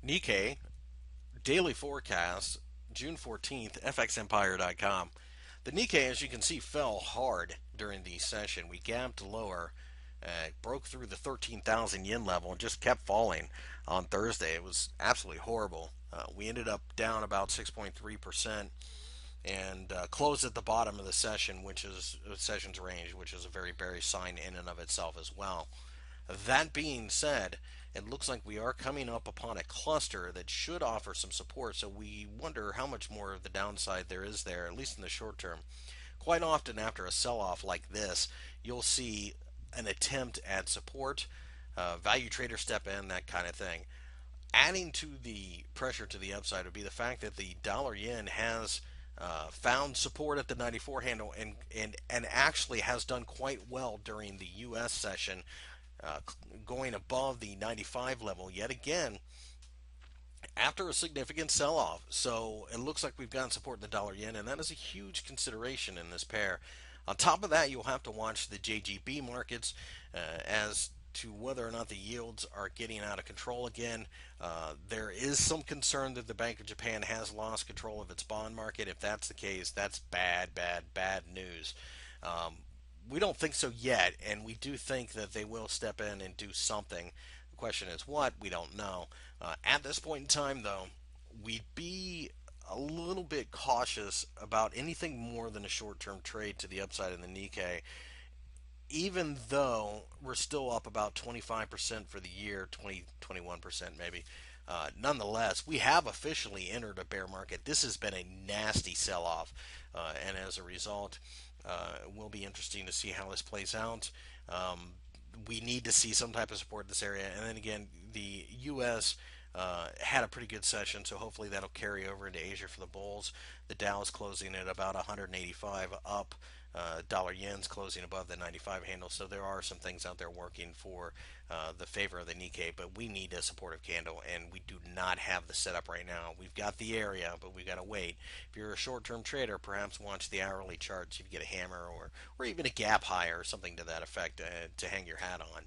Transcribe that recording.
Nikkei daily forecast, June 14th, fxempire.com. The Nikkei, as you can see, fell hard during the session. We gapped lower, broke through the 13,000 yen level, and just kept falling on Thursday. It was absolutely horrible. We ended up down about 6.3% and closed at the bottom of the session, which is session's range, which is a very bearish sign in and of itself as well. That being said, it looks like we are coming up upon a cluster that should offer some support, so we wonder how much more of the downside there is there, at least in the short term. Quite often, after a sell off like this, you'll see an attempt at support, value trader step in, that kind of thing. Adding to the pressure to the upside would be the fact that the dollar yen has found support at the 94 handle and actually has done quite well during the U.S. session, uh, going above the 95 level yet again after a significant sell off. So it looks like we've gotten support in the dollar yen, and that is a huge consideration in this pair. On top of that, you'll have to watch the JGB markets as to whether or not the yields are getting out of control again. There is some concern that the Bank of Japan has lost control of its bond market. If that's the case, that's bad, bad, bad news. Um, we don't think so yet, and we do think that they will step in and do something. The question is what? We don't know. At this point in time, though, we'd be a little bit cautious about anything more than a short term trade to the upside in the Nikkei, even though we're still up about 25% for the year, 21% maybe. Nonetheless, we have officially entered a bear market. This has been a nasty sell off, and as a result, it will be interesting to see how this plays out. We need to see some type of support in this area. And then again, the U.S. Had a pretty good session, so hopefully that'll carry over into Asia for the bulls. The Dow is closing at about 185 up. Dollar yen's closing above the 95 handle, so there are some things out there working for the favor of the Nikkei, but we need a supportive candle, and we do not have the setup right now. We've got the area, but we've got to wait. If you're a short-term trader, perhaps watch the hourly charts. You get a hammer or even a gap higher or something to that effect to hang your hat on.